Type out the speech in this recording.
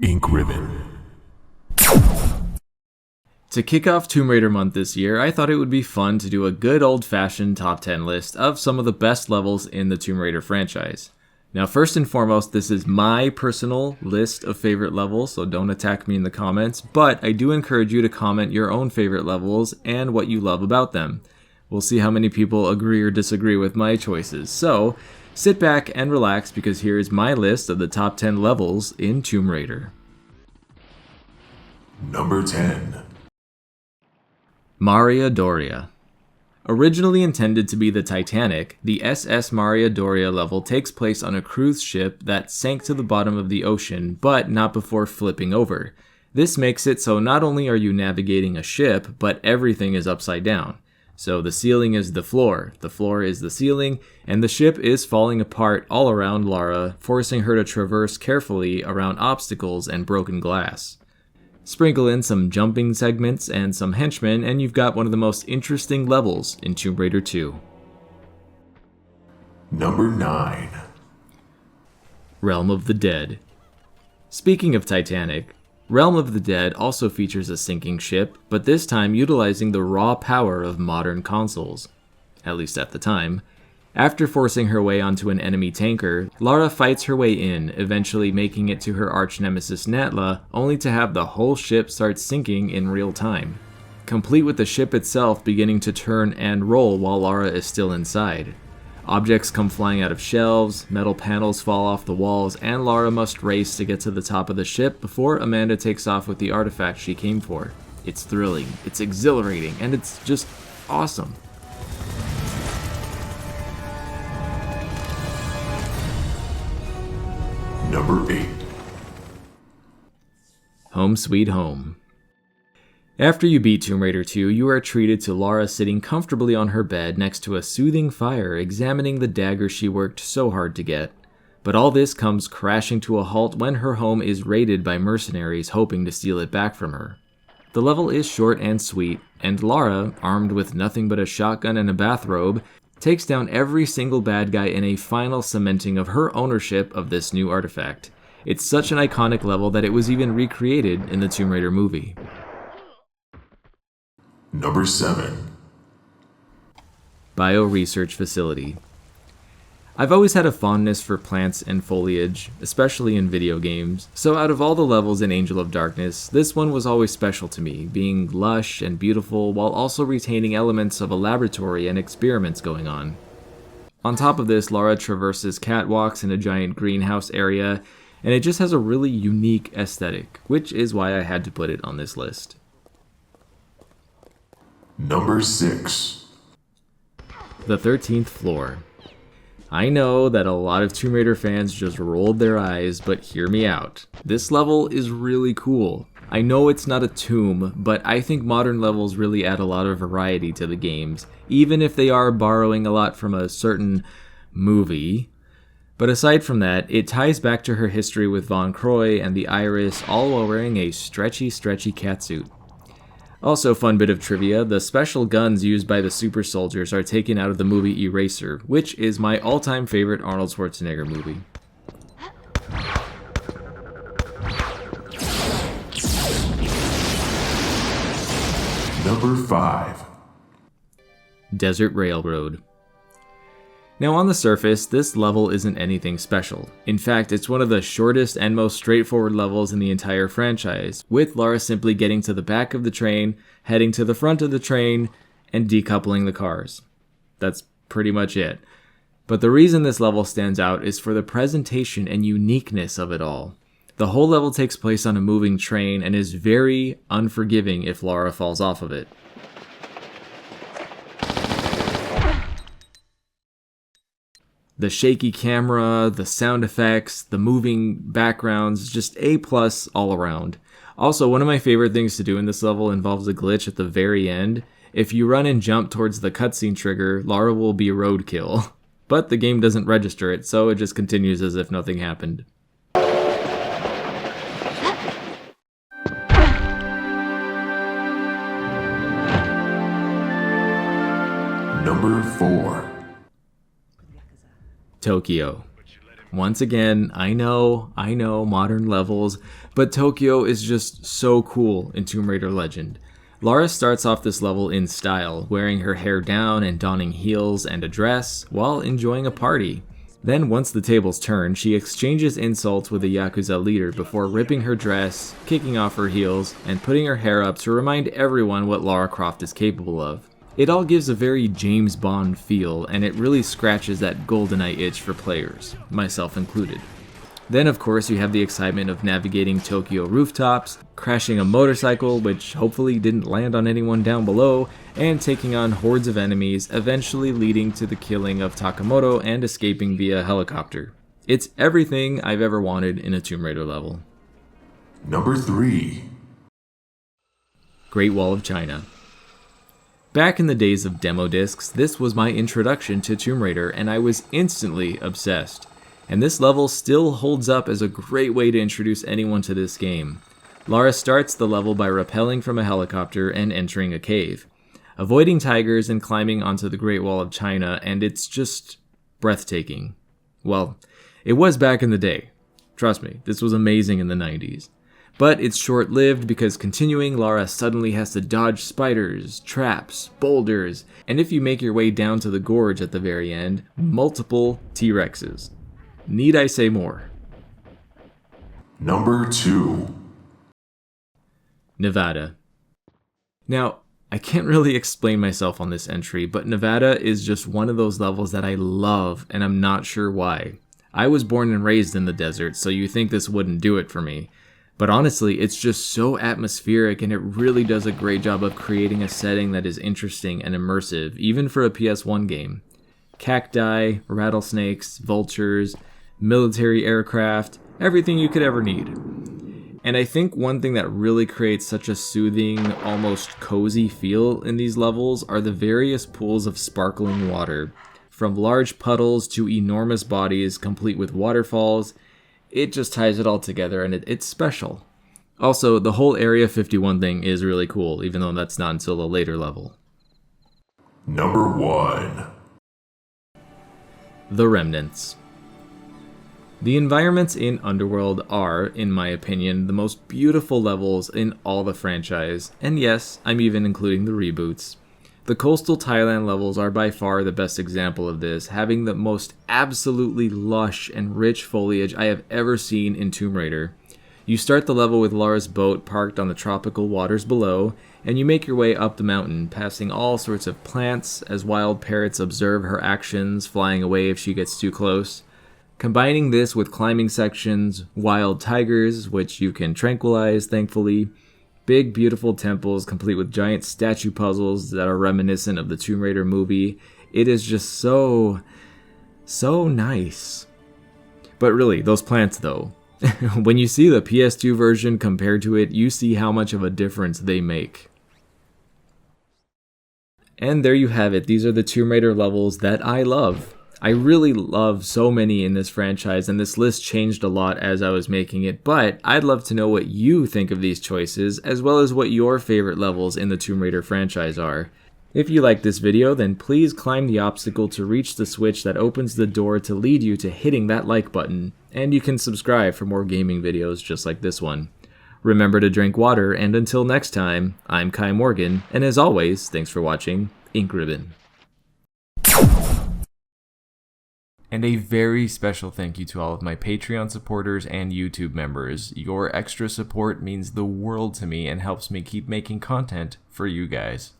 Ink Ribbon. To kick off Tomb Raider month this year, I thought it would be fun to do a good old-fashioned top 10 list of some of the best levels in the Tomb Raider franchise. Now, first and foremost, this is my personal list of favorite levels, so don't attack me in the comments, but I do encourage you to comment your own favorite levels and what you love about them. We'll see how many people agree or disagree with my choices. So, sit back and relax because here is my list of the top 10 levels in Tomb Raider. Number 10. Maria Doria. Originally intended to be the Titanic, the SS Maria Doria level takes place on a cruise ship that sank to the bottom of the ocean, but not before flipping over. This makes it so not only are you navigating a ship, but everything is upside down. So the ceiling is the floor is the ceiling, and the ship is falling apart all around Lara, forcing her to traverse carefully around obstacles and broken glass. Sprinkle in some jumping segments and some henchmen, and you've got one of the most interesting levels in Tomb Raider 2. Number 9. Realm of the Dead. Speaking of Titanic, Realm of the Dead also features a sinking ship, but this time utilizing the raw power of modern consoles. At least at the time. After forcing her way onto an enemy tanker, Lara fights her way in, eventually making it to her arch-nemesis Natla, only to have the whole ship start sinking in real time. Complete with the ship itself beginning to turn and roll while Lara is still inside. Objects come flying out of shelves, metal panels fall off the walls, and Lara must race to get to the top of the ship before Amanda takes off with the artifact she came for. It's thrilling, it's exhilarating, and it's just awesome. Number 8. Home Sweet Home. After you beat Tomb Raider 2, you are treated to Lara sitting comfortably on her bed next to a soothing fire, examining the dagger she worked so hard to get. But all this comes crashing to a halt when her home is raided by mercenaries hoping to steal it back from her. The level is short and sweet, and Lara, armed with nothing but a shotgun and a bathrobe, takes down every single bad guy in a final cementing of her ownership of this new artifact. It's such an iconic level that it was even recreated in the Tomb Raider movie. Number 7. Bioresearch Facility. I've always had a fondness for plants and foliage, especially in video games, so out of all the levels in Angel of Darkness, this one was always special to me, being lush and beautiful while also retaining elements of a laboratory and experiments going on. On top of this, Lara traverses catwalks in a giant greenhouse area, and it just has a really unique aesthetic, which is why I had to put it on this list. Number 6. The 13th Floor. I know that a lot of Tomb Raider fans just rolled their eyes, but hear me out. This level is really cool. I know it's not a tomb, but I think modern levels really add a lot of variety to the games, even if they are borrowing a lot from a certain movie. But aside from that, it ties back to her history with Von Croy and the Iris, all while wearing a stretchy catsuit. Also, fun bit of trivia, the special guns used by the super soldiers are taken out of the movie Eraser, which is my all-time favorite Arnold Schwarzenegger movie. Number 5. Desert Railroad. Now on the surface, this level isn't anything special. In fact, it's one of the shortest and most straightforward levels in the entire franchise, with Lara simply getting to the back of the train, heading to the front of the train, and decoupling the cars. That's pretty much it. But the reason this level stands out is for the presentation and uniqueness of it all. The whole level takes place on a moving train and is very unforgiving if Lara falls off of it. The shaky camera, the sound effects, the moving backgrounds, just A+ all around. Also, one of my favorite things to do in this level involves a glitch at the very end. If you run and jump towards the cutscene trigger, Lara will be roadkill. But the game doesn't register it, so it just continues as if nothing happened. Number 4. Tokyo. Once again, I know, modern levels, but Tokyo is just so cool in Tomb Raider Legend. Lara starts off this level in style, wearing her hair down and donning heels and a dress, while enjoying a party. Then once the tables turn, she exchanges insults with the Yakuza leader before ripping her dress, kicking off her heels, and putting her hair up to remind everyone what Lara Croft is capable of. It all gives a very James Bond feel, and it really scratches that GoldenEye itch for players, myself included. Then of course you have the excitement of navigating Tokyo rooftops, crashing a motorcycle which hopefully didn't land on anyone down below, and taking on hordes of enemies, eventually leading to the killing of Takamoto and escaping via helicopter. It's everything I've ever wanted in a Tomb Raider level. Number 3. Great Wall of China. Back in the days of demo discs, this was my introduction to Tomb Raider and I was instantly obsessed. And this level still holds up as a great way to introduce anyone to this game. Lara starts the level by rappelling from a helicopter and entering a cave, avoiding tigers and climbing onto the Great Wall of China, and it's just breathtaking. Well, it was back in the day. Trust me, this was amazing in the 90s. But it's short-lived because continuing, Lara suddenly has to dodge spiders, traps, boulders, and if you make your way down to the gorge at the very end, multiple T-Rexes. Need I say more? Number 2. Nevada. Now, I can't really explain myself on this entry, but Nevada is just one of those levels that I love, and I'm not sure why. I was born and raised in the desert, so you think this wouldn't do it for me. But honestly, it's just so atmospheric, and it really does a great job of creating a setting that is interesting and immersive, even for a PS1 game. Cacti, rattlesnakes, vultures, military aircraft, everything you could ever need. And I think one thing that really creates such a soothing, almost cozy feel in these levels are the various pools of sparkling water. From large puddles to enormous bodies complete with waterfalls, it just ties it all together and it's special. Also, the whole Area 51 thing is really cool, even though that's not until a later level. Number 1. The Remnants. The environments in Underworld are, in my opinion, the most beautiful levels in all the franchise, and yes, I'm even including the reboots. The coastal Thailand levels are by far the best example of this, having the most absolutely lush and rich foliage I have ever seen in Tomb Raider. You start the level with Lara's boat parked on the tropical waters below, and you make your way up the mountain, passing all sorts of plants as wild parrots observe her actions, flying away if she gets too close. Combining this with climbing sections, wild tigers, which you can tranquilize, thankfully, big beautiful temples complete with giant statue puzzles that are reminiscent of the Tomb Raider movie, it is just so nice. But really, those plants though, when you see the PS2 version compared to it, you see how much of a difference they make. And there you have it, these are the Tomb Raider levels that I love. I really love so many in this franchise, and this list changed a lot as I was making it, but I'd love to know what you think of these choices, as well as what your favorite levels in the Tomb Raider franchise are. If you like this video, then please climb the obstacle to reach the switch that opens the door to lead you to hitting that like button, and you can subscribe for more gaming videos just like this one. Remember to drink water, and until next time, I'm Kai Morgan, and as always, thanks for watching Ink Ribbon. And a very special thank you to all of my Patreon supporters and YouTube members. Your extra support means the world to me and helps me keep making content for you guys.